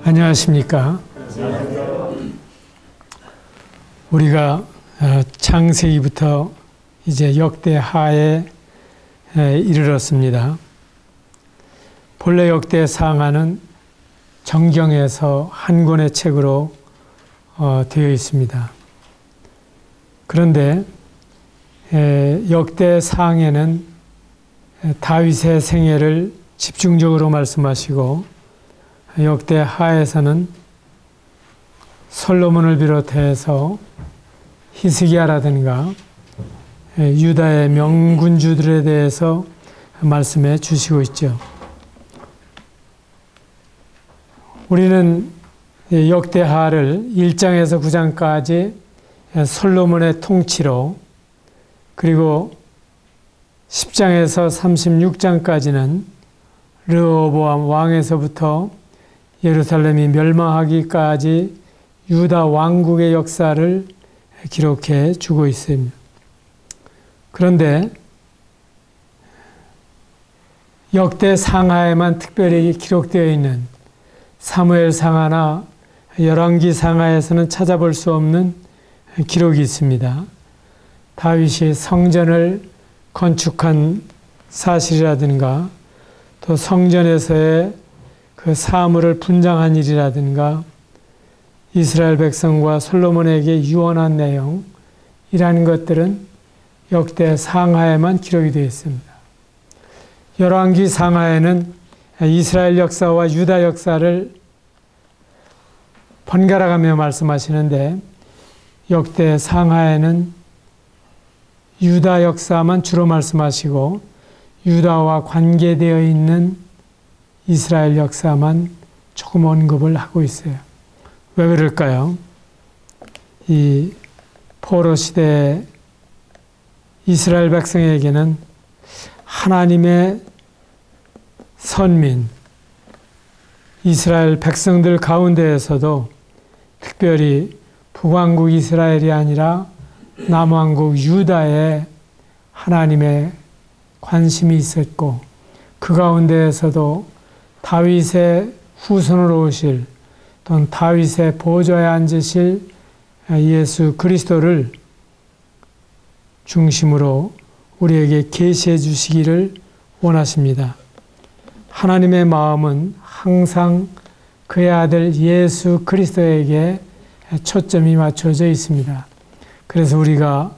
안녕하십니까. 우리가 창세기부터 이제 역대하에 이르렀습니다. 본래 역대상하는 정경에서 한 권의 책으로 되어 있습니다. 그런데 역대상에는 다윗의 생애를 집중적으로 말씀하시고 역대하에서는 솔로몬을 비롯해서 히스기야라든가 유다의 명군주들에 대해서 말씀해 주시고 있죠. 우리는 역대하를 1장에서 9장까지 솔로몬의 통치로, 그리고 10장에서 36장까지는 르호보암 왕에서부터 예루살렘이 멸망하기까지 유다 왕국의 역사를 기록해 주고 있습니다. 그런데 역대상하에만 특별히 기록되어 있는 사무엘상하나 열왕기상하에서는 찾아볼 수 없는 기록이 있습니다. 다윗이 성전을 건축한 사실이라든가, 또 성전에서의 그 사물을 분장한 일이라든가, 이스라엘 백성과 솔로몬에게 유언한 내용, 이라는 것들은 역대 상하에만 기록이 되어 있습니다. 열왕기 상하에는 이스라엘 역사와 유다 역사를 번갈아가며 말씀하시는데, 역대 상하에는 유다 역사만 주로 말씀하시고 유다와 관계되어 있는 이스라엘 역사만 조금 언급을 하고 있어요. 왜 그럴까요? 이 포로 시대의 이스라엘 백성에게는 하나님의 선민, 이스라엘 백성들 가운데에서도 특별히 북왕국 이스라엘이 아니라 남왕국 유다에 하나님의 관심이 있었고, 그 가운데에서도 다윗의 후손으로 오실, 또는 다윗의 보좌에 앉으실 예수 그리스도를 중심으로 우리에게 계시해 주시기를 원하십니다. 하나님의 마음은 항상 그의 아들 예수 그리스도에게 초점이 맞춰져 있습니다. 그래서 우리가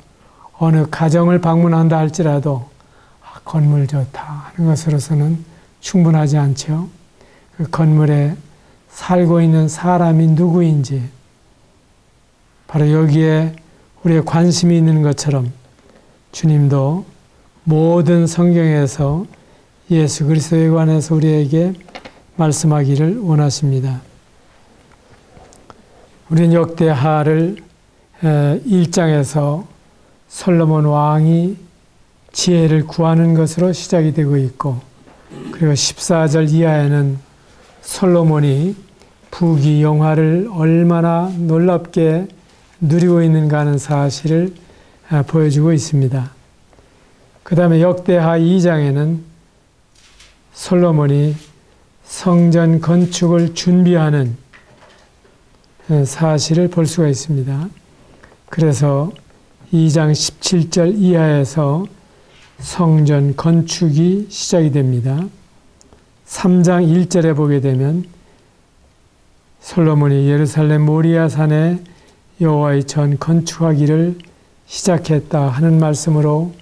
어느 가정을 방문한다 할지라도 건물 좋다 하는 것으로서는 충분하지 않죠. 그 건물에 살고 있는 사람이 누구인지, 바로 여기에 우리의 관심이 있는 것처럼 주님도 모든 성경에서 예수 그리스도에 관해서 우리에게 말씀하기를 원하십니다. 우리는 역대하를 1장에서 솔로몬 왕이 지혜를 구하는 것으로 시작이 되고 있고, 그리고 14절 이하에는 솔로몬이 부귀 영화를 얼마나 놀랍게 누리고 있는가 하는 사실을 보여주고 있습니다. 그 다음에 역대하 2장에는 솔로몬이 성전 건축을 준비하는 사실을 볼 수가 있습니다. 그래서 2장 17절 이하에서 성전 건축이 시작이 됩니다. 3장 1절에 보게 되면 솔로몬이 예루살렘 모리아 산에 여호와의 전 건축하기를 시작했다 하는 말씀으로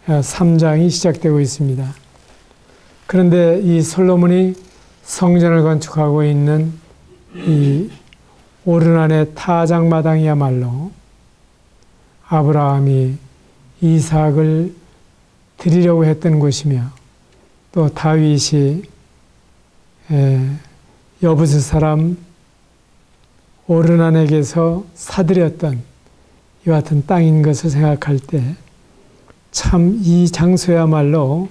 3장이 시작되고 있습니다. 그런데 이 솔로몬이 성전을 건축하고 있는 이 오르난의 타작마당이야말로 아브라함이 이삭을 드리려고 했던 곳이며, 또 다윗이 여부스 사람 오르난에게서 사들였던 이와 같은 땅인 것을 생각할 때 참 이 장소야말로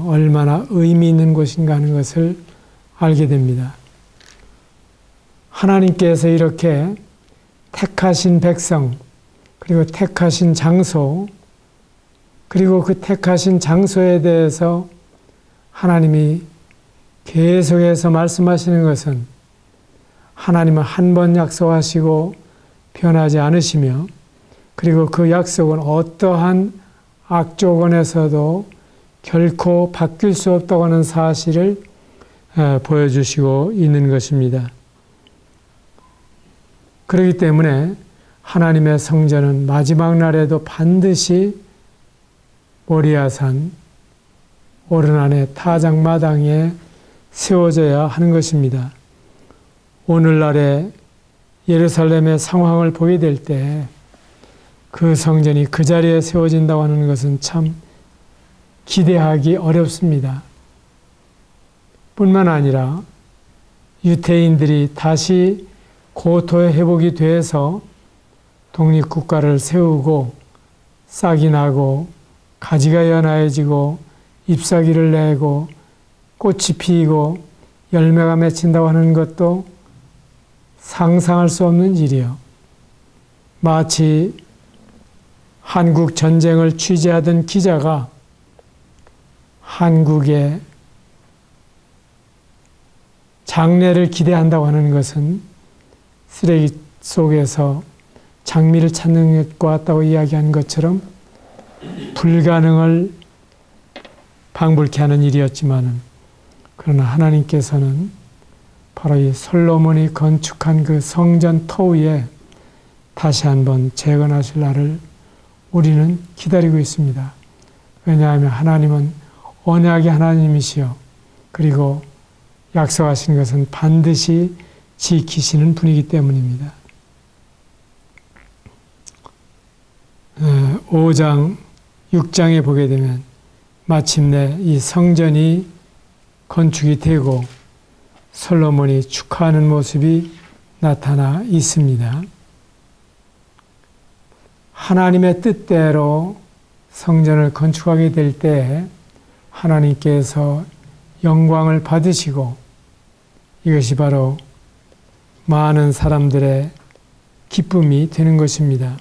얼마나 의미 있는 곳인가 하는 것을 알게 됩니다. 하나님께서 이렇게 택하신 백성, 그리고 택하신 장소, 그리고 그 택하신 장소에 대해서 하나님이 계속해서 말씀하시는 것은 하나님은 한 번 약속하시고 변하지 않으시며, 그리고 그 약속은 어떠한 악조건에서도 결코 바뀔 수 없다고 하는 사실을 보여주시고 있는 것입니다. 그렇기 때문에 하나님의 성전은 마지막 날에도 반드시 모리아산 오르난의 타작마당에 세워져야 하는 것입니다. 오늘날의 예루살렘의 상황을 보게 될 때 그 성전이 그 자리에 세워진다고 하는 것은 참 기대하기 어렵습니다. 뿐만 아니라 유대인들이 다시 고토의 회복이 돼서 독립국가를 세우고 싹이 나고 가지가 연하해지고 잎사귀를 내고 꽃이 피이고 열매가 맺힌다고 하는 것도 상상할 수 없는 일이요. 마치 한국 전쟁을 취재하던 기자가 한국의 장래를 기대한다고 하는 것은 쓰레기 속에서 장미를 찾는 것과 같다고 이야기한 것처럼 불가능을 방불케 하는 일이었지만은, 그러나 하나님께서는 바로 이 솔로몬이 건축한 그 성전 터위에 다시 한번 재건하실 날을 우리는 기다리고 있습니다. 왜냐하면 하나님은 언약의 하나님이시여, 그리고 약속하신 것은 반드시 지키시는 분이기 때문입니다. 5장, 6장에 보게 되면 마침내 이 성전이 건축이 되고 솔로몬이 축하하는 모습이 나타나 있습니다. 하나님의 뜻대로 성전을 건축하게 될 때 하나님께서 영광을 받으시고, 이것이 바로 많은 사람들의 기쁨이 되는 것입니다.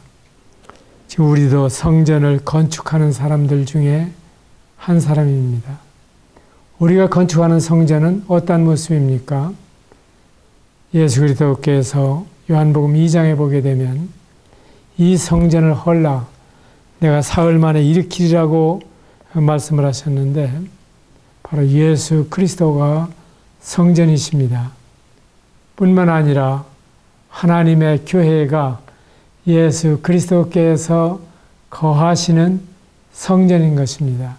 지금 우리도 성전을 건축하는 사람들 중에 한 사람입니다. 우리가 건축하는 성전은 어떤 모습입니까? 예수 그리스도께서 요한복음 2장에 보게 되면 이 성전을 헐라 내가 사흘 만에 일으키리라고 말씀을 하셨는데, 바로 예수 그리스도가 성전이십니다. 뿐만 아니라 하나님의 교회가 예수 그리스도께서 거하시는 성전인 것입니다.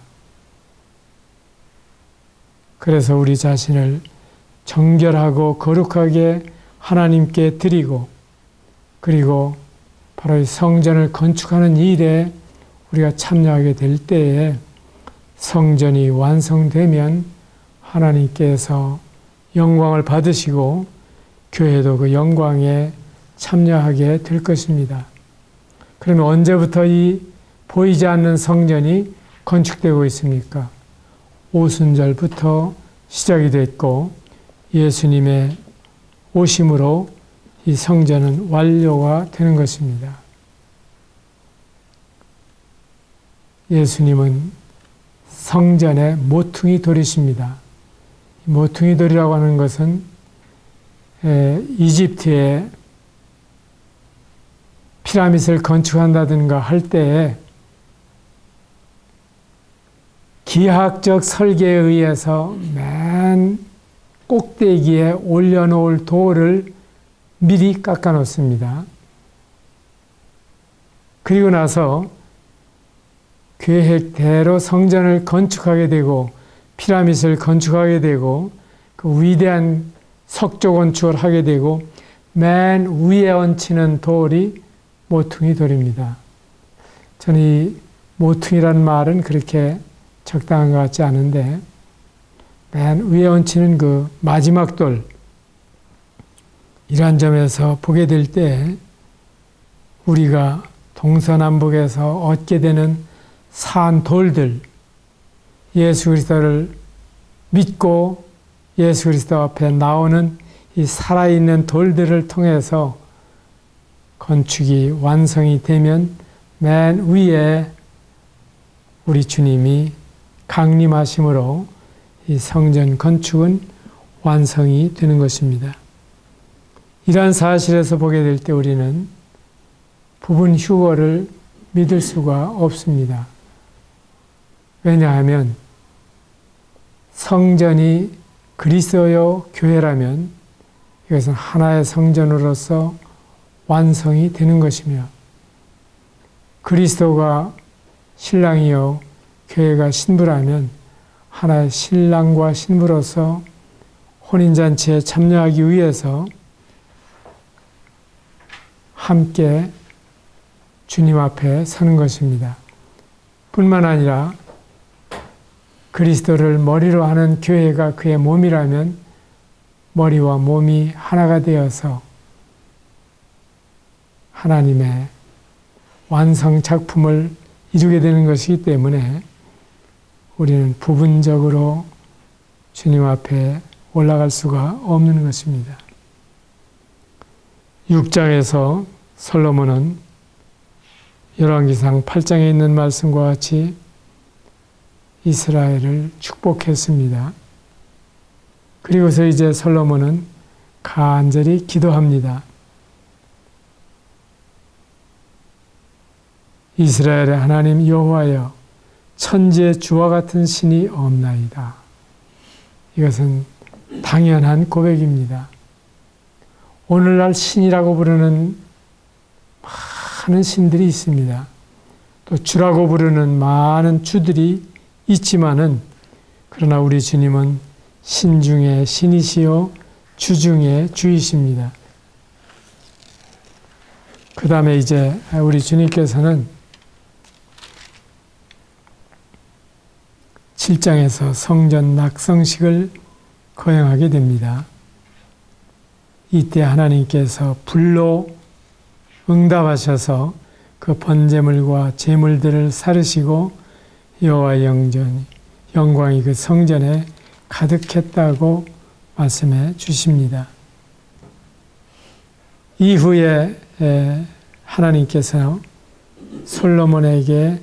그래서 우리 자신을 정결하고 거룩하게 하나님께 드리고, 그리고 바로 이 성전을 건축하는 일에 우리가 참여하게 될 때에 성전이 완성되면 하나님께서 영광을 받으시고 교회도 그 영광에 참여하게 될 것입니다. 그러면 언제부터 이 보이지 않는 성전이 건축되고 있습니까? 오순절부터 시작이 됐고 예수님의 오심으로 이 성전은 완료가 되는 것입니다. 예수님은 성전의 모퉁이 돌이십니다. 모퉁이 돌이라고 하는 것은 이집트에 피라밋을 건축한다든가 할 때에 기하학적 설계에 의해서 맨 꼭대기에 올려놓을 돌을 미리 깎아 놓습니다. 그리고 나서 계획대로 성전을 건축하게 되고 피라밋을 건축하게 되고 그 위대한 석조 건축을 하게 되고 맨 위에 얹히는 돌이 모퉁이 돌입니다. 저는 이 모퉁이라는 말은 그렇게 적당한 것 같지 않은데, 맨 위에 얹히는 그 마지막 돌, 이러한 점에서 보게 될 때 우리가 동서남북에서 얻게 되는 산 돌들, 예수 그리스도를 믿고 예수 그리스도 앞에 나오는 이 살아있는 돌들을 통해서 건축이 완성이 되면 맨 위에 우리 주님이 강림하심으로 이 성전 건축은 완성이 되는 것입니다. 이러한 사실에서 보게 될 때 우리는 부분 휴거를 믿을 수가 없습니다. 왜냐하면 성전이 그리스도요 교회라면 이것은 하나의 성전으로서 완성이 되는 것이며, 그리스도가 신랑이요 교회가 신부라면 하나의 신랑과 신부로서 혼인잔치에 참여하기 위해서 함께 주님 앞에 서는 것입니다. 뿐만 아니라 그리스도를 머리로 하는 교회가 그의 몸이라면 머리와 몸이 하나가 되어서 하나님의 완성 작품을 이루게 되는 것이기 때문에 우리는 부분적으로 주님 앞에 올라갈 수가 없는 것입니다. 6장에서 솔로몬은 열왕기상 8장에 있는 말씀과 같이 이스라엘을 축복했습니다. 그리고서 이제 솔로몬은 간절히 기도합니다. 이스라엘의 하나님 여호와여, 천지에 주와 같은 신이 없나이다. 이것은 당연한 고백입니다. 오늘날 신이라고 부르는 많은 신들이 있습니다. 또 주라고 부르는 많은 주들이 있지만은, 그러나 우리 주님은 신 중에 신이시요 주 중에 주이십니다. 그 다음에 이제 우리 주님께서는 7장에서 성전 낙성식을 거행하게 됩니다. 이때 하나님께서 불로 응답하셔서 그 번제물과 제물들을 사르시고 여호와의 영광이 그 성전에 가득했다고 말씀해 주십니다. 이후에 하나님께서 솔로몬에게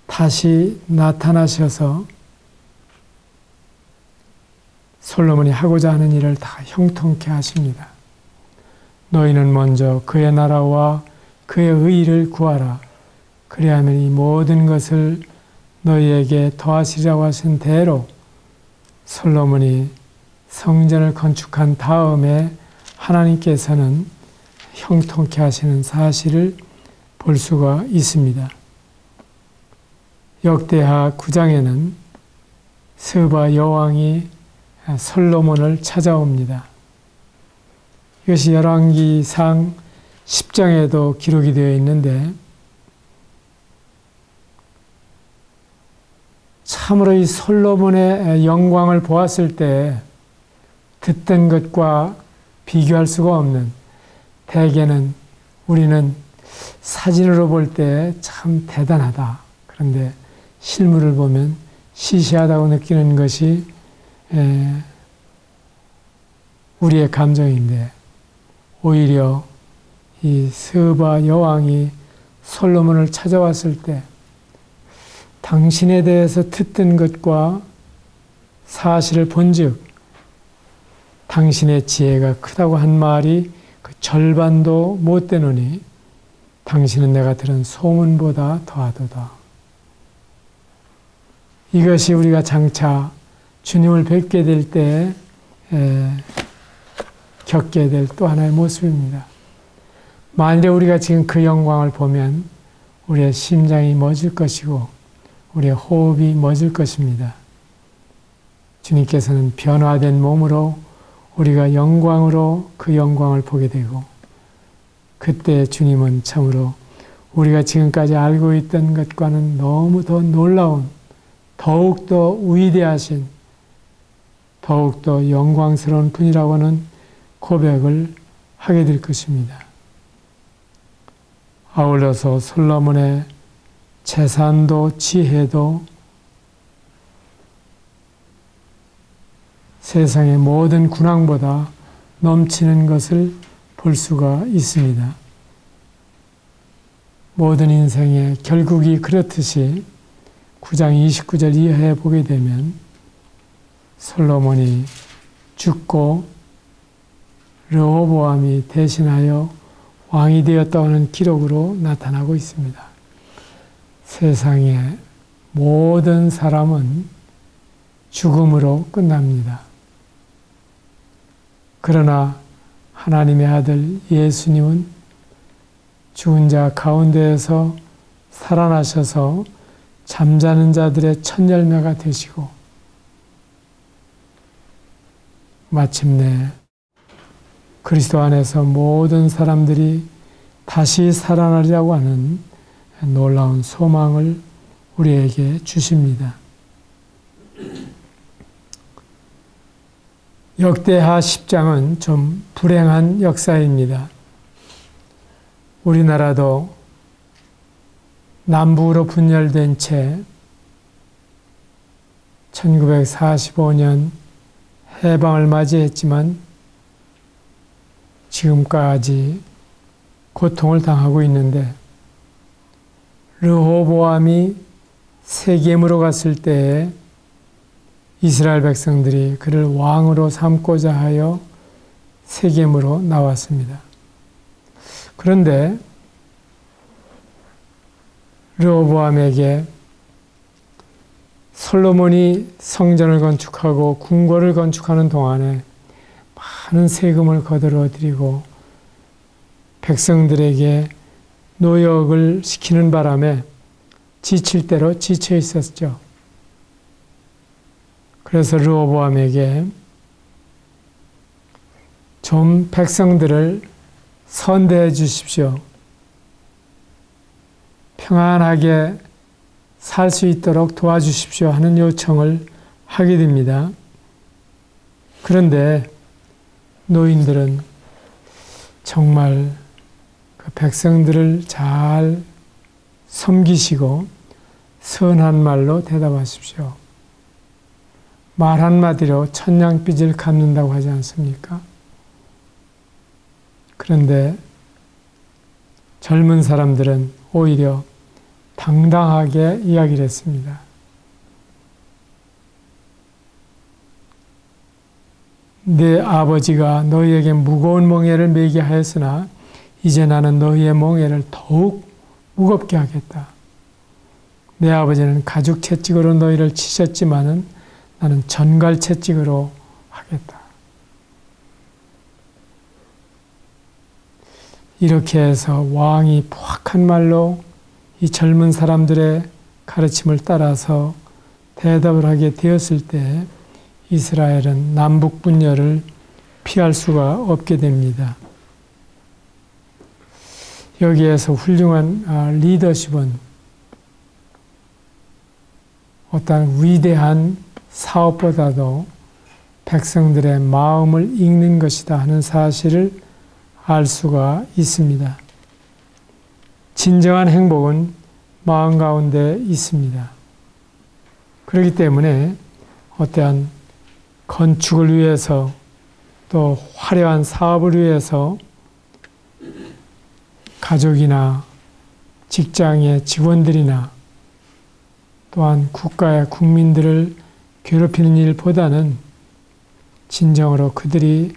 다시 나타나셔서 솔로몬이 하고자 하는 일을 다 형통케 하십니다. 너희는 먼저 그의 나라와 그의 의를 구하라. 그리하면 이 모든 것을 너희에게 더하시라고 하신 대로 솔로몬이 성전을 건축한 다음에 하나님께서는 형통케 하시는 사실을 볼 수가 있습니다. 역대하 9장에는 스바 여왕이 솔로몬을 찾아옵니다. 이것이 열왕기상 10장에도 기록이 되어 있는데, 참으로 이 솔로몬의 영광을 보았을 때 듣던 것과 비교할 수가 없는, 대개는 우리는 사진으로 볼 때 참 대단하다, 그런데 실물을 보면 시시하다고 느끼는 것이 우리의 감정인데, 오히려 이 스바 여왕이 솔로몬을 찾아왔을 때 당신에 대해서 듣던 것과 사실을 본즉 당신의 지혜가 크다고 한 말이 그 절반도 못 되노니 당신은 내가 들은 소문보다 더하도다. 이것이 우리가 장차 주님을 뵙게 될 때 겪게 될 또 하나의 모습입니다. 만일에 우리가 지금 그 영광을 보면 우리의 심장이 멎을 것이고 우리의 호흡이 멎을 것입니다. 주님께서는 변화된 몸으로 우리가 영광으로 그 영광을 보게 되고, 그때 주님은 참으로 우리가 지금까지 알고 있던 것과는 너무 더 놀라운, 더욱더 위대하신, 더욱더 영광스러운 분이라고 하는 고백을 하게 될 것입니다. 아울러서 솔로몬의 재산도 지혜도 세상의 모든 군왕보다 넘치는 것을 볼 수가 있습니다. 모든 인생의 결국이 그렇듯이 9장 29절 이하에 보게 되면 솔로몬이 죽고 르호보암이 대신하여 왕이 되었다는 기록으로 나타나고 있습니다. 세상의 모든 사람은 죽음으로 끝납니다. 그러나 하나님의 아들 예수님은 죽은 자 가운데에서 살아나셔서 잠자는 자들의 첫 열매가 되시고 마침내 그리스도 안에서 모든 사람들이 다시 살아나려고 하는 놀라운 소망을 우리에게 주십니다. 역대하 10장은 좀 불행한 역사입니다. 우리나라도 남북으로 분열된 채 1945년 해방을 맞이했지만 지금까지 고통을 당하고 있는데 르호보암이 세겜으로 갔을 때에 이스라엘 백성들이 그를 왕으로 삼고자 하여 세겜으로 나왔습니다. 그런데 르호보암에게 솔로몬이 성전을 건축하고 궁궐을 건축하는 동안에 많은 세금을 거들어 드리고 백성들에게 노역을 시키는 바람에 지칠 대로 지쳐 있었죠. 그래서 르호보암에게 좀 백성들을 선대해 주십시오. 평안하게 살 수 있도록 도와주십시오 하는 요청을 하게 됩니다. 그런데 노인들은 정말 그 백성들을 잘 섬기시고 선한 말로 대답하십시오. 말 한마디로 천냥빚을 갚는다고 하지 않습니까? 그런데 젊은 사람들은 오히려 당당하게 이야기를 했습니다. 내 아버지가 너희에게 무거운 멍에를 매게 하였으나 이제 나는 너희의 멍에를 더욱 무겁게 하겠다. 내 아버지는 가죽 채찍으로 너희를 치셨지만은 나는 전갈 채찍으로 하겠다. 이렇게 해서 왕이 포악한 말로 이 젊은 사람들의 가르침을 따라서 대답을 하게 되었을 때 이스라엘은 남북 분열을 피할 수가 없게 됩니다. 여기에서 훌륭한 리더십은 어떤 위대한 사업보다도 백성들의 마음을 읽는 것이다 하는 사실을 알 수가 있습니다. 진정한 행복은 마음 가운데 있습니다. 그렇기 때문에 어떠한 건축을 위해서 또 화려한 사업을 위해서 가족이나 직장의 직원들이나 또한 국가의 국민들을 괴롭히는 일보다는 진정으로 그들이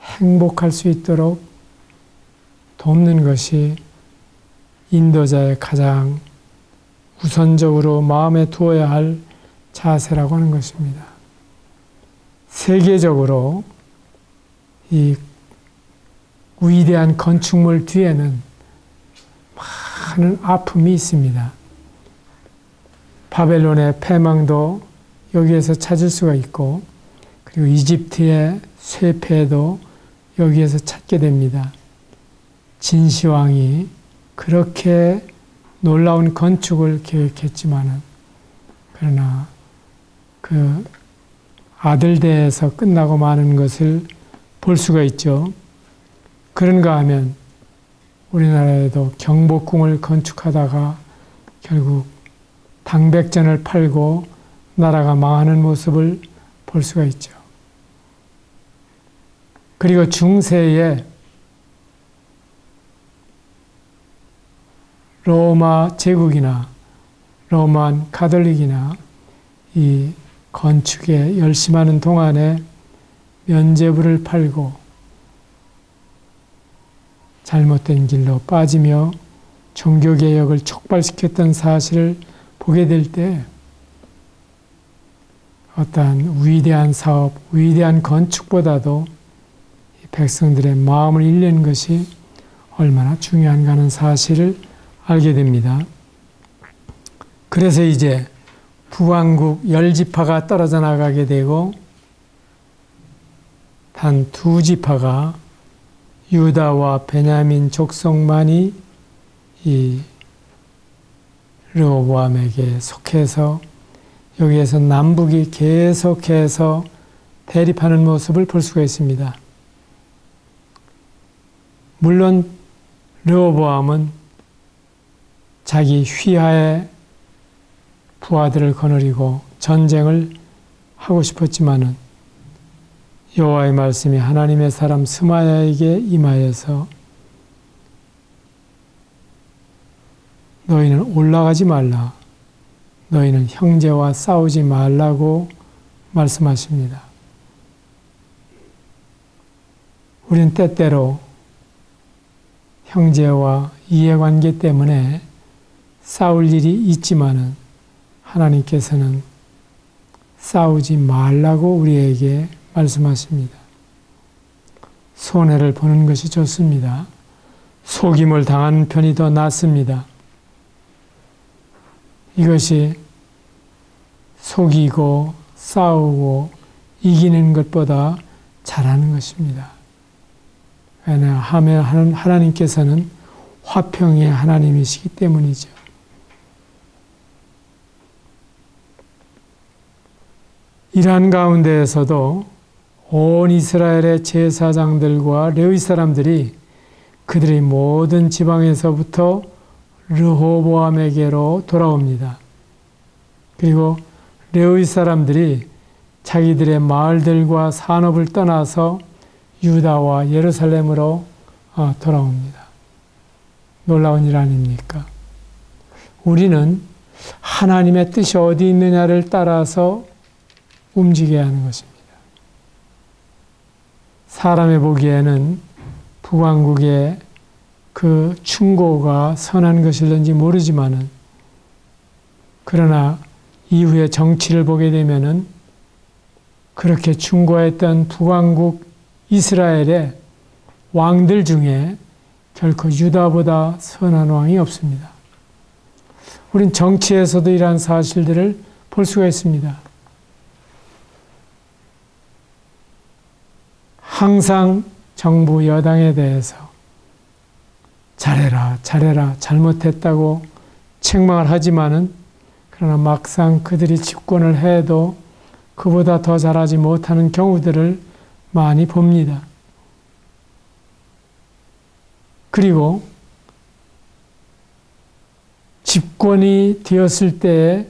행복할 수 있도록 돕는 것이 인도자의 가장 우선적으로 마음에 두어야 할 자세라고 하는 것입니다. 세계적으로 이 위대한 건축물 뒤에는 많은 아픔이 있습니다. 바벨론의 패망도 여기에서 찾을 수가 있고, 그리고 이집트의 쇠패도 여기에서 찾게 됩니다. 진시황이 그렇게 놀라운 건축을 계획했지만은, 그러나 그 아들대에서 끝나고 마는 것을 볼 수가 있죠. 그런가 하면 우리나라에도 경복궁을 건축하다가 결국 당백전을 팔고 나라가 망하는 모습을 볼 수가 있죠. 그리고 중세에 로마 제국이나 로만 가톨릭이나 이 건축에 열심하는 동안에 면죄부를 팔고 잘못된 길로 빠지며 종교개혁을 촉발시켰던 사실을 보게 될 때 어떠한 위대한 사업, 위대한 건축보다도 백성들의 마음을 읽는 것이 얼마나 중요한가 하는 사실을 알게 됩니다. 그래서 이제 북왕국 10지파가 떨어져 나가게 되고 단 2지파가 유다와 베냐민 족속만이 이 르호보암에게 속해서 여기에서 남북이 계속해서 대립하는 모습을 볼 수가 있습니다. 물론 르호보암은 자기 휘하의 부하들을 거느리고 전쟁을 하고 싶었지만은 여호와의 말씀이 하나님의 사람 스마야에게 임하여서 너희는 올라가지 말라. 너희는 형제와 싸우지 말라고 말씀하십니다. 우리는 때때로 형제와 이해관계 때문에 싸울 일이 있지만은 하나님께서는 싸우지 말라고 우리에게 말씀하십니다. 손해를 보는 것이 좋습니다. 속임을 당하는 편이 더 낫습니다. 이것이 속이고 싸우고 이기는 것보다 잘하는 것입니다. 왜냐하면 하나님께서는 화평의 하나님이시기 때문이죠. 이러한 가운데에서도 온 이스라엘의 제사장들과 레위 사람들이 그들의 모든 지방에서부터 르호보암에게로 돌아옵니다. 그리고 레위 사람들이 자기들의 마을들과 산업을 떠나서 유다와 예루살렘으로 돌아옵니다. 놀라운 일 아닙니까? 우리는 하나님의 뜻이 어디 있느냐를 따라서 움직여야 하는 것입니다. 사람이 보기에는 북왕국의 그 충고가 선한 것일는지 모르지만은 그러나 이후에 정치를 보게 되면은 그렇게 충고했던 북왕국 이스라엘의 왕들 중에 결코 유다보다 선한 왕이 없습니다. 우린 정치에서도 이러한 사실들을 볼 수가 있습니다. 항상 정부 여당에 대해서 잘해라, 잘해라, 잘못했다고 책망을 하지만은 그러나 막상 그들이 집권을 해도 그보다 더 잘하지 못하는 경우들을 많이 봅니다. 그리고 집권이 되었을 때에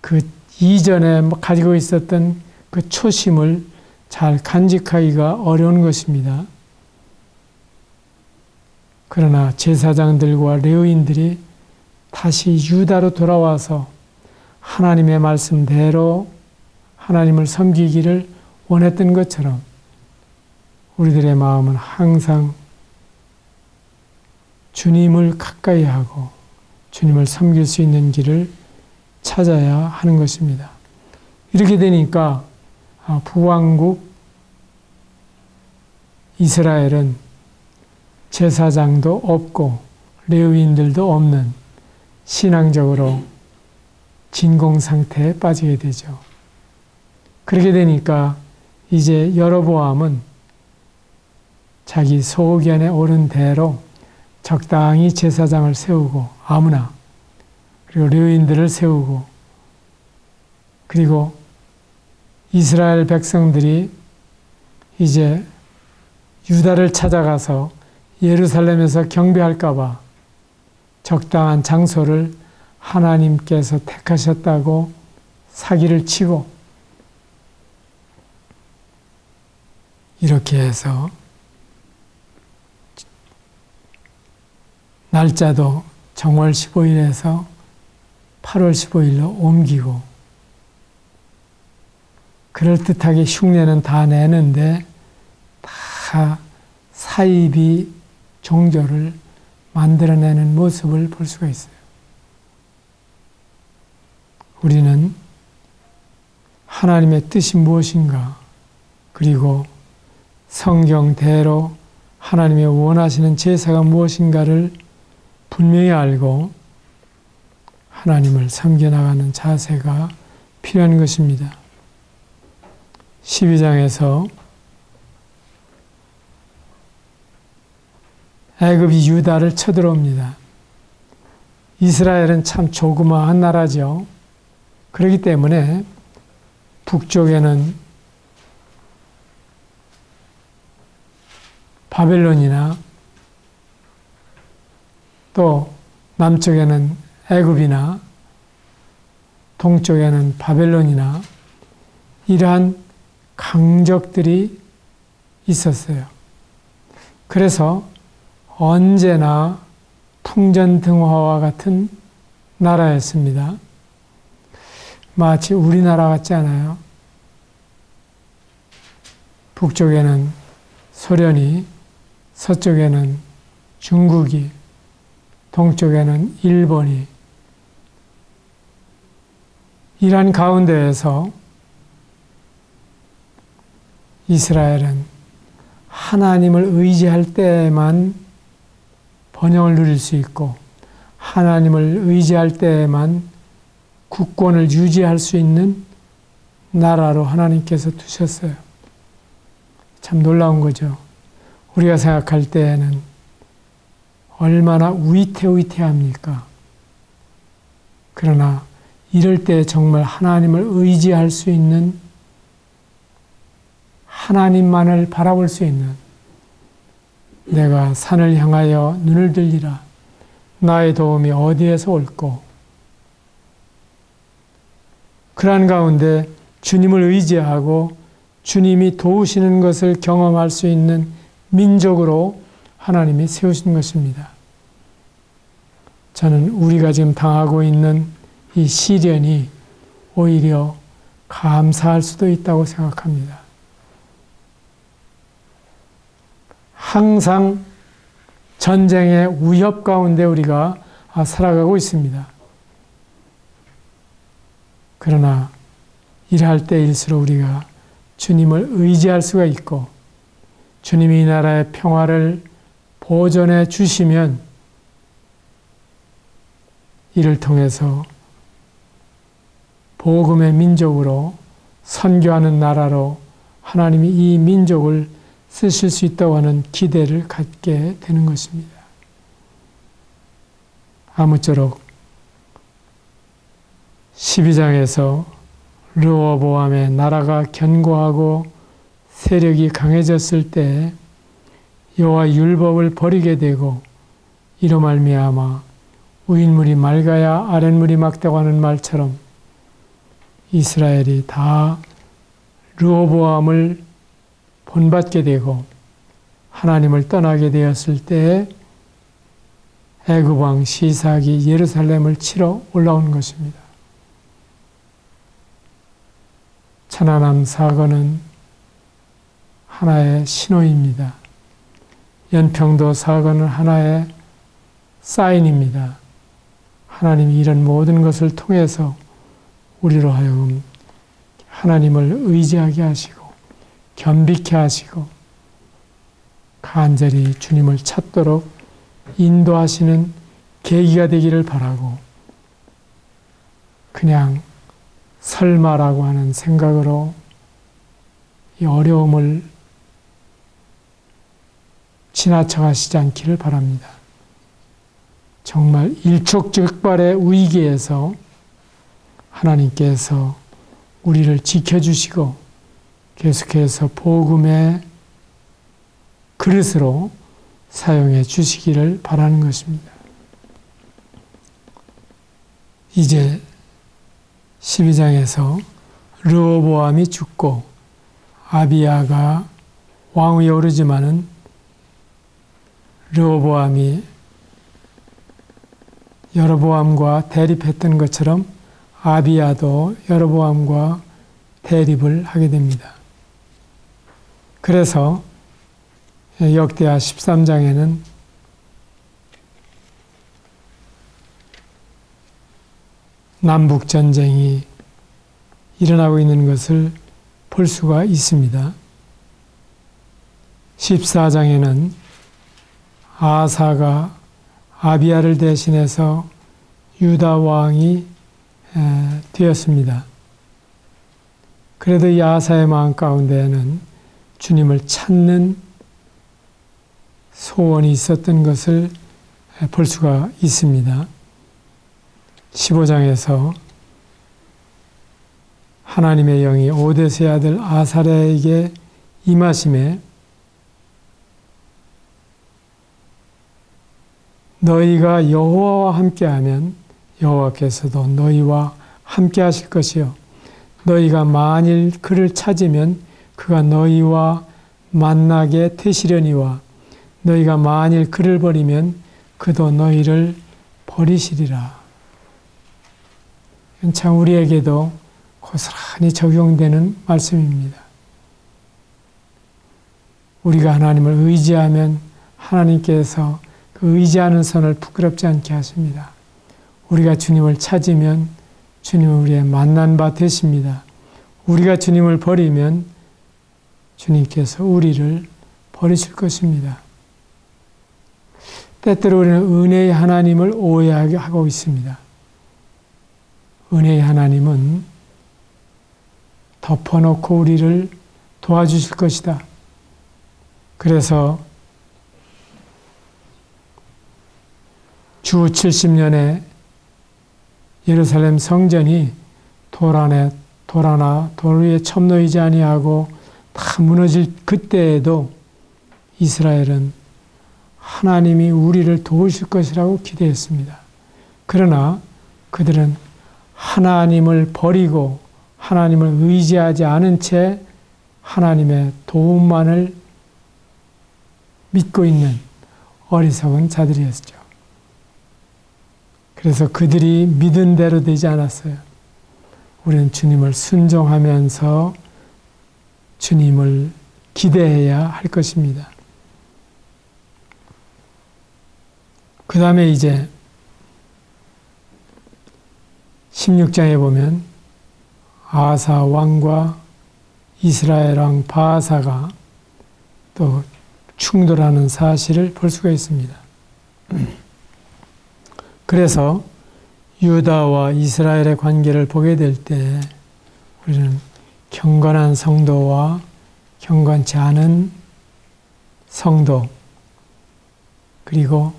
그 이전에 가지고 있었던 그 초심을 잘 간직하기가 어려운 것입니다. 그러나 제사장들과 레위인들이 다시 유다로 돌아와서 하나님의 말씀대로 하나님을 섬기기를 원했던 것처럼 우리들의 마음은 항상 주님을 가까이 하고 주님을 섬길 수 있는 길을 찾아야 하는 것입니다. 이렇게 되니까 북왕국 이스라엘은 제사장도 없고 레위인들도 없는 신앙적으로 진공 상태에 빠지게 되죠. 그렇게 되니까 이제 여로보암은 자기 소견에 오른 대로 적당히 제사장을 세우고 아무나 그리고 레위인들을 세우고 그리고 이스라엘 백성들이 이제 유다를 찾아가서 예루살렘에서 경배할까 봐 적당한 장소를 하나님께서 택하셨다고 사기를 치고 이렇게 해서 날짜도 정월 15일에서 8월 15일로 옮기고 그럴듯하게 흉내는 다 내는데 다 사이비 종교를 만들어내는 모습을 볼 수가 있어요. 우리는 하나님의 뜻이 무엇인가, 그리고 성경대로 하나님의 원하시는 제사가 무엇인가를 분명히 알고 하나님을 섬겨나가는 자세가 필요한 것입니다. 12장에서 애굽이 유다를 쳐들어옵니다. 이스라엘은 참 조그마한 나라죠. 그렇기 때문에 북쪽에는 바벨론이나 또 남쪽에는 애굽이나 동쪽에는 바벨론이나 이러한 강적들이 있었어요. 그래서 언제나 풍전등화와 같은 나라였습니다. 마치 우리나라 같지 않아요? 북쪽에는 소련이, 서쪽에는 중국이, 동쪽에는 일본이, 이러한 가운데에서 이스라엘은 하나님을 의지할 때에만 번영을 누릴 수 있고, 하나님을 의지할 때에만 국권을 유지할 수 있는 나라로 하나님께서 두셨어요. 참 놀라운 거죠. 우리가 생각할 때에는 얼마나 위태위태합니까? 그러나 이럴 때 정말 하나님을 의지할 수 있는, 하나님만을 바라볼 수 있는, 내가 산을 향하여 눈을 들리라. 나의 도움이 어디에서 올꼬? 그러한 가운데 주님을 의지하고 주님이 도우시는 것을 경험할 수 있는 민족으로 하나님이 세우신 것입니다. 저는 우리가 지금 당하고 있는 이 시련이 오히려 감사할 수도 있다고 생각합니다. 항상 전쟁의 위협 가운데 우리가 살아가고 있습니다. 그러나 일할 때일수록 우리가 주님을 의지할 수가 있고, 주님이 이 나라의 평화를 보존해 주시면 이를 통해서 복음의 민족으로, 선교하는 나라로 하나님이 이 민족을 쓰실 수 있다고 하는 기대를 갖게 되는 것입니다. 아무쪼록 12장에서 르호보암의 나라가 견고하고 세력이 강해졌을 때 여호와 율법을 버리게 되고, 이로 말미암아 우인물이 맑아야 아랫물이 맑다고 하는 말처럼 이스라엘이 다 르호보암을 본받게 되고 하나님을 떠나게 되었을 때 애굽 왕 시삭이 예루살렘을 치러 올라온 것입니다. 천안함 사건은 하나의 신호입니다. 연평도 사건은 하나의 사인입니다. 하나님이 이런 모든 것을 통해서 우리로 하여금 하나님을 의지하게 하시고 겸비케 하시고 간절히 주님을 찾도록 인도하시는 계기가 되기를 바라고, 그냥 설마라고 하는 생각으로 이 어려움을 지나쳐 가시지 않기를 바랍니다. 정말 일촉즉발의 위기에서 하나님께서 우리를 지켜주시고 계속해서 복음의 그릇으로 사용해 주시기를 바라는 것입니다. 이제 12장에서 르호보암이 죽고 아비야가 왕위에 오르지만은 르호보암이 여로보암과 대립했던 것처럼 아비야도 여로보암과 대립을 하게 됩니다. 그래서 역대하 13장에는 남북전쟁이 일어나고 있는 것을 볼 수가 있습니다. 14장에는 아사가 아비야를 대신해서 유다 왕이 되었습니다. 그래도 이 아사의 마음 가운데에는 주님을 찾는 소원이 있었던 것을 볼 수가 있습니다. 15장에서 하나님의 영이 오데스의 아들 아사랴에게 임하심에 너희가 여호와와 함께하면 여호와께서도 너희와 함께하실 것이요 너희가 만일 그를 찾으면 그가 너희와 만나게 되시려니와 너희가 만일 그를 버리면 그도 너희를 버리시리라. 참 우리에게도 고스란히 적용되는 말씀입니다. 우리가 하나님을 의지하면 하나님께서 그 의지하는 선을 부끄럽지 않게 하십니다. 우리가 주님을 찾으면 주님은 우리의 만난 바 되십니다. 우리가 주님을 버리면 주님께서 우리를 버리실 것입니다. 때때로 우리는 은혜의 하나님을 오해하게 하고 있습니다. 은혜의 하나님은 덮어놓고 우리를 도와주실 것이다. 그래서 주 70년에 예루살렘 성전이 돌 위에 첩놓이지 아니하고 다 무너질 그때에도 이스라엘은 하나님이 우리를 도우실 것이라고 기대했습니다. 그러나 그들은 하나님을 버리고 하나님을 의지하지 않은 채 하나님의 도움만을 믿고 있는 어리석은 자들이었죠. 그래서 그들이 믿은 대로 되지 않았어요. 우리는 주님을 순종하면서 주님을 기대해야 할 것입니다. 그 다음에 이제 16장에 보면 아사 왕과 이스라엘 왕 바아사가 또 충돌하는 사실을 볼 수가 있습니다. 그래서 유다와 이스라엘의 관계를 보게 될 때 우리는 경건한 성도와 경건치 않은 성도, 그리고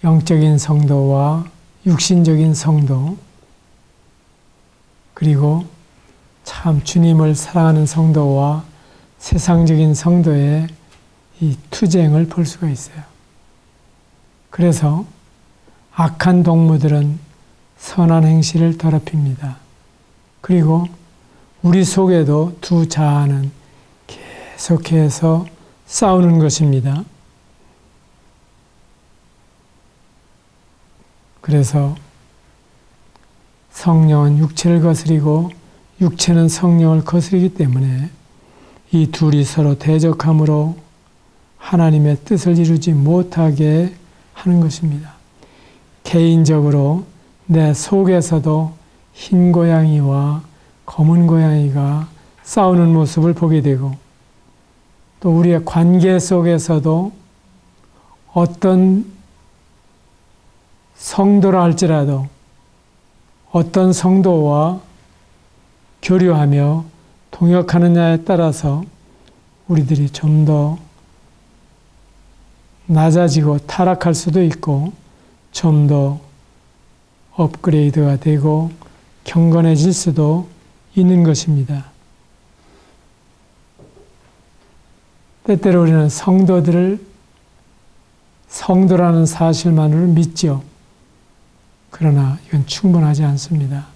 영적인 성도와 육신적인 성도, 그리고 참 주님을 사랑하는 성도와 세상적인 성도의 이 투쟁을 볼 수가 있어요. 그래서 악한 동무들은 선한 행실을 더럽힙니다. 그리고 우리 속에도 두 자아는 계속해서 싸우는 것입니다. 그래서 성령은 육체를 거스리고 육체는 성령을 거스리기 때문에 이 둘이 서로 대적함으로 하나님의 뜻을 이루지 못하게 하는 것입니다. 개인적으로 내 속에서도 흰 고양이와 검은 고양이가 싸우는 모습을 보게 되고, 또 우리의 관계 속에서도 어떤 성도라 할지라도 어떤 성도와 교류하며 동역하느냐에 따라서 우리들이 좀 더 낮아지고 타락할 수도 있고 좀 더 업그레이드가 되고 경건해질 수도 있는 것입니다. 때때로 우리는 성도들을 성도라는 사실만으로 믿죠. 그러나 이건 충분하지 않습니다.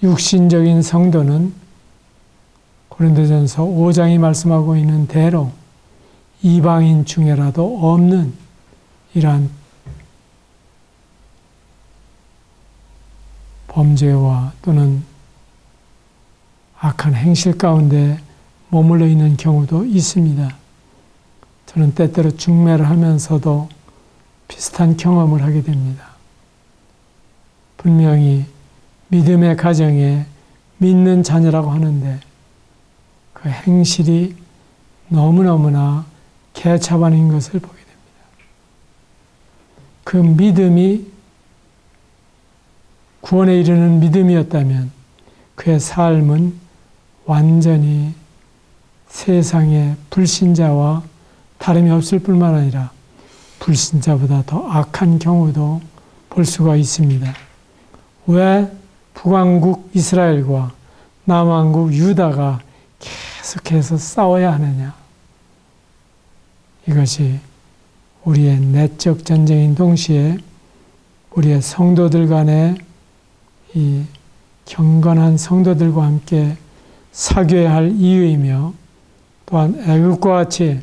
육신적인 성도는 고린도전서 5장이 말씀하고 있는 대로 이방인 중에라도 없는 이러한 범죄와 또는 악한 행실 가운데 머물러 있는 경우도 있습니다. 저는 때때로 중매를 하면서도 비슷한 경험을 하게 됩니다. 분명히 믿음의 가정에 믿는 자녀라고 하는데 그 행실이 너무너무나 개차반인 것을 보게 됩니다. 그 믿음이 구원에 이르는 믿음이었다면 그의 삶은 완전히 세상의 불신자와 다름이 없을 뿐만 아니라 불신자보다 더 악한 경우도 볼 수가 있습니다. 왜 북왕국 이스라엘과 남왕국 유다가 계속해서 싸워야 하느냐? 이것이 우리의 내적 전쟁인 동시에 우리의 성도들 간의 이 경건한 성도들과 함께 사귀어야 할 이유이며 또한 애국과 같이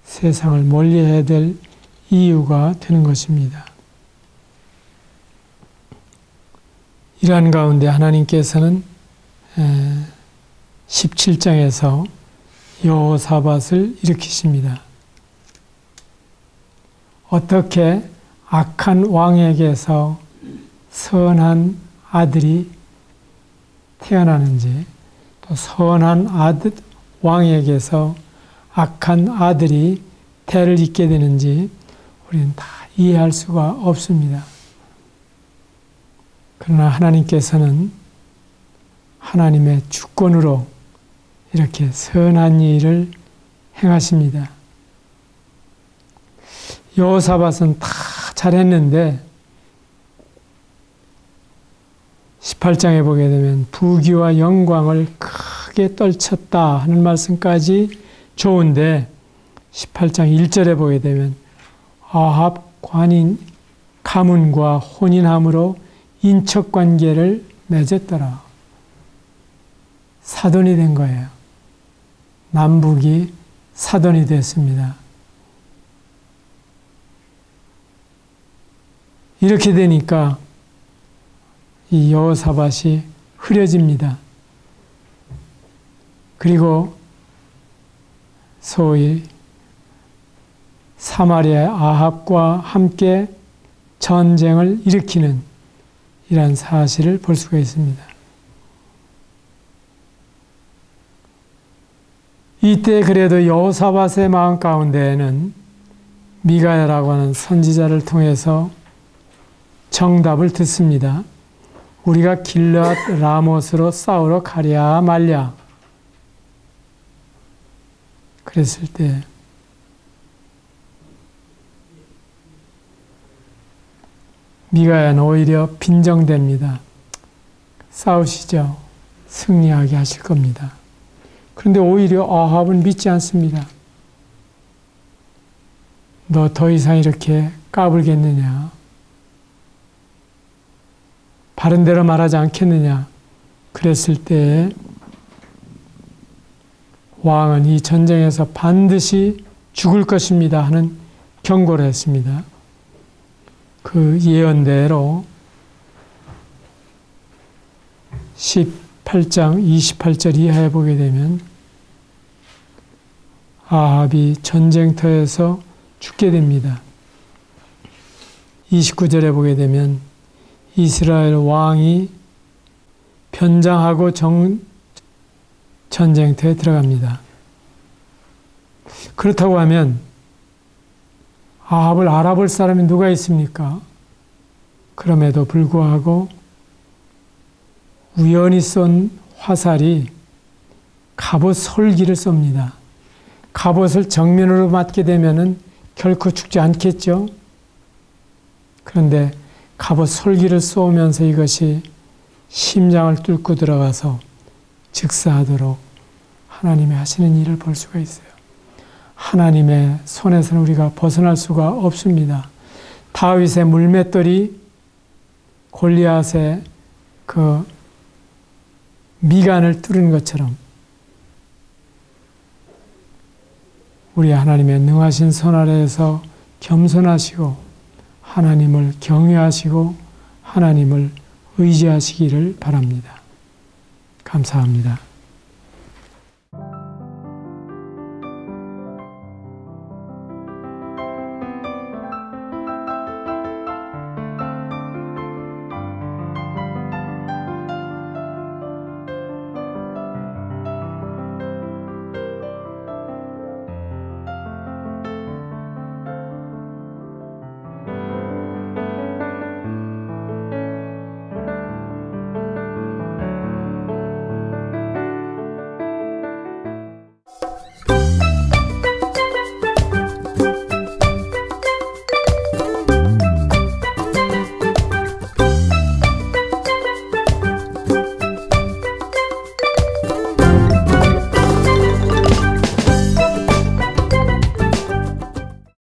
세상을 멀리해야 될 이유가 되는 것입니다. 이러한 가운데 하나님께서는 17장에서 여호사밧을 일으키십니다. 어떻게 악한 왕에게서 선한 아들이 태어나는지, 또 선한 왕에게서 악한 아들이 태를 잇게 되는지 우리는 다 이해할 수가 없습니다. 그러나 하나님께서는 하나님의 주권으로 이렇게 선한 일을 행하십니다. 여호사밧은 다 잘했는데 18장에 보게 되면 부귀와 영광을 크게 떨쳤다 하는 말씀까지 좋은데 18장 1절에 보게 되면 아합 관인 가문과 혼인함으로 인척관계를 맺었더라. 사돈이 된 거예요. 남북이 사돈이 됐습니다. 이렇게 되니까 이 여호사밧이 흐려집니다. 그리고 소위 사마리아의 아합과 함께 전쟁을 일으키는 이러한 사실을 볼 수가 있습니다. 이때 그래도 여호사밧의 마음 가운데에는 미가야라고 하는 선지자를 통해서 정답을 듣습니다. 우리가 길르앗 라못으로 싸우러 가랴 말랴. 그랬을 때 미가야는 오히려 빈정됩니다. 싸우시죠. 승리하게 하실 겁니다. 그런데 오히려 아합은 믿지 않습니다. 너 더 이상 이렇게 까불겠느냐? 바른 대로 말하지 않겠느냐? 그랬을 때 왕은 이 전쟁에서 반드시 죽을 것입니다 하는 경고를 했습니다. 그 예언대로 18장 28절 이하에 보게 되면 아합이 전쟁터에서 죽게 됩니다. 29절에 보게 되면 이스라엘 왕이 변장하고 전쟁터에 들어갑니다. 그렇다고 하면 아합을 알아볼 사람이 누가 있습니까? 그럼에도 불구하고 우연히 쏜 화살이 갑옷 솔기를 쏩니다. 갑옷을 정면으로 맞게 되면은 결코 죽지 않겠죠? 그런데 갑옷 솔기를 쏘면서 이것이 심장을 뚫고 들어가서 즉사하도록 하나님이 하시는 일을 볼 수가 있어요. 하나님의 손에서는 우리가 벗어날 수가 없습니다. 다윗의 물맷돌이 골리앗의 그 미간을 뚫은 것처럼 우리 하나님의 능하신 손 아래에서 겸손하시고 하나님을 경외하시고 하나님을 의지하시기를 바랍니다. 감사합니다.